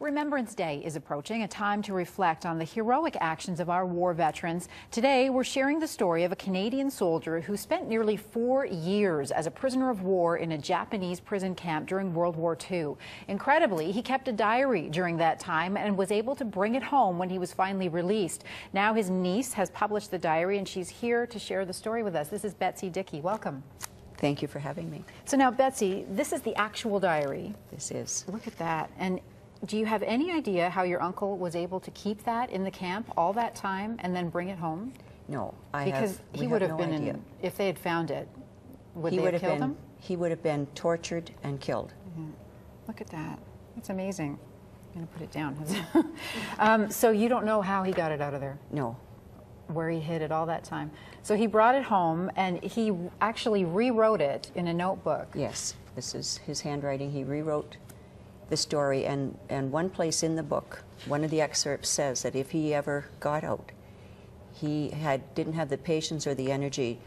Remembrance Day is approaching, a time to reflect on the heroic actions of our war veterans. Today, we're sharing the story of a Canadian soldier who spent nearly 4 years as a prisoner of war in a Japanese prison camp during World War II. Incredibly, he kept a diary during that time and was able to bring it home when he was finally released. Now his niece has published the diary and she's here to share the story with us. This is Betsy Dickie. Welcome. Thank you for having me. So now, Betsy, this is the actual diary. This is. Look at that. And do you have any idea how your uncle was able to keep that in the camp all that time and then bring it home? No, because he would have been in, if they had found it, would they have killed him? He would have been tortured and killed. Mm-hmm. Look at that. That's amazing. I'm going to put it down. So you don't know how he got it out of there? No. Where he hid it all that time. So he brought it home and he actually rewrote it in a notebook. Yes, this is his handwriting. He rewrote the story, and one place in the book, one of the excerpts says that if he ever got out, he didn't have the patience or the energy,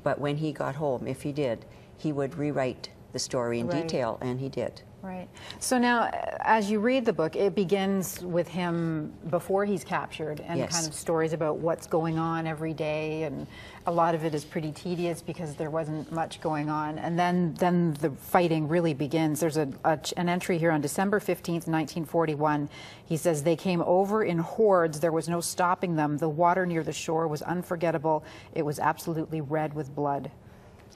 but when he got home, if he did, he would rewrite the story in detail, and he did. Right. So now, as you read the book, it begins with him before he's captured and kind of stories about what's going on every day, and a lot of it is pretty tedious because there wasn't much going on. And then the fighting really begins. There's an entry here on December 15th, 1941. He says, "They came over in hordes. There was no stopping them. The water near the shore was unforgettable. It was absolutely red with blood."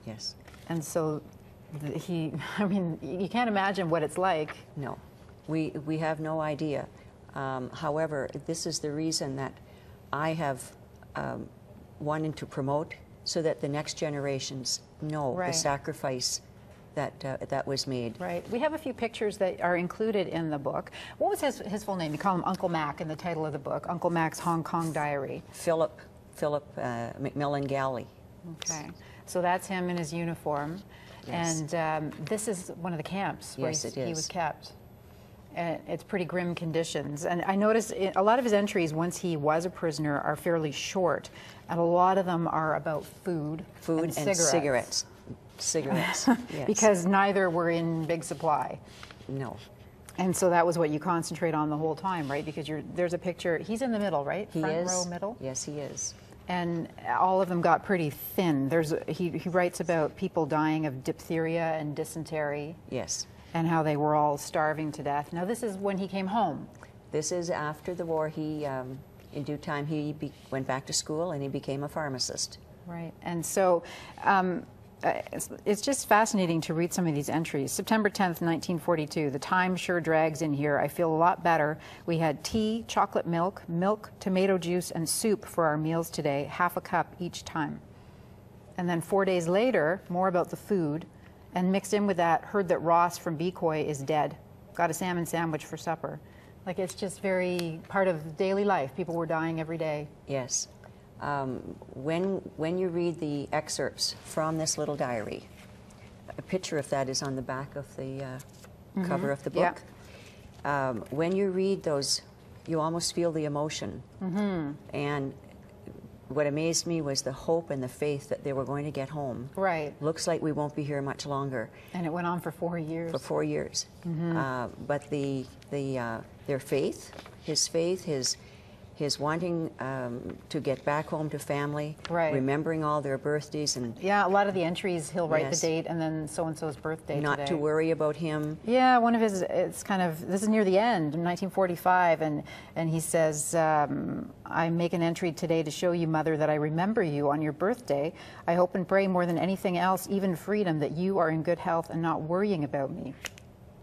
Yes. And so I mean, you can't imagine what it's like. No, we have no idea. However, this is the reason that I have wanted to promote, so that the next generations know the sacrifice that was made. Right. We have a few pictures that are included in the book. What was his full name? You call him Uncle Mac in the title of the book, Uncle Mac's Hong Kong Diary. Philip McMillan Galley. Okay. So that's him in his uniform. Yes. And this is one of the camps where he was kept. And it's pretty grim conditions. And I noticed a lot of his entries, once he was a prisoner, are fairly short. And a lot of them are about food and cigarettes. Cigarettes, yes. Because neither were in big supply. No. And so that was what you concentrate on the whole time, right? Because there's a picture, he's in the middle, right? Front row middle? Yes, he is. And all of them got pretty thin. He writes about people dying of diphtheria and dysentery. Yes. And how they were all starving to death. Now this is when he came home. This is after the war. He, in due time, he went back to school and he became a pharmacist. Right. And so it's just fascinating to read some of these entries. September 10th, 1942, the time sure drags in here. I feel a lot better. We had tea, chocolate milk, tomato juice, and soup for our meals today, half a cup each time. And then 4 days later, more about the food, and mixed in with that, heard that Ross from Becoy is dead. Got a salmon sandwich for supper. Like, it's just very part of daily life. People were dying every day. Yes. When you read the excerpts from this little diary, a picture of that is on the back of the cover of the book. Yeah. When you read those, you almost feel the emotion. Mm-hmm. And what amazed me was the hope and the faith that they were going to get home. Right. Looks like we won't be here much longer. And it went on for 4 years. For 4 years. Mm-hmm. But their faith, his wanting to get back home to family, remembering all their birthdays, and a lot of the entries he'll write the date and then so-and-so's birthday not today. To worry about him. Yeah, one of his, it's kind of, this is near the end, in 1945, and he says, I make an entry today to show you, Mother, that I remember you on your birthday. I hope and pray more than anything else, even freedom, that you are in good health and not worrying about me.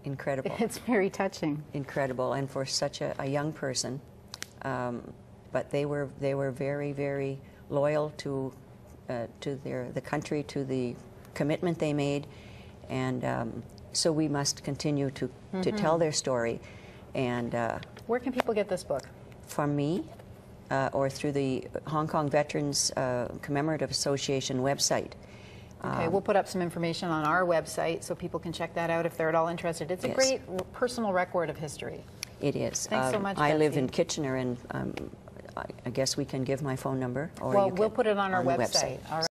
Incredible. It's very touching. Incredible, and for such a young person. But they were very, very loyal to the country, to the commitment they made, and so we must continue to tell their story. And where can people get this book? From me, or through the Hong Kong Veterans Commemorative Association website. Okay, we'll put up some information on our website so people can check that out if they're at all interested. It's a great personal record of history. It is. Thanks so much, I live in Kitchener, and I guess we can give my phone number. Or well, we'll put it on our website. All right.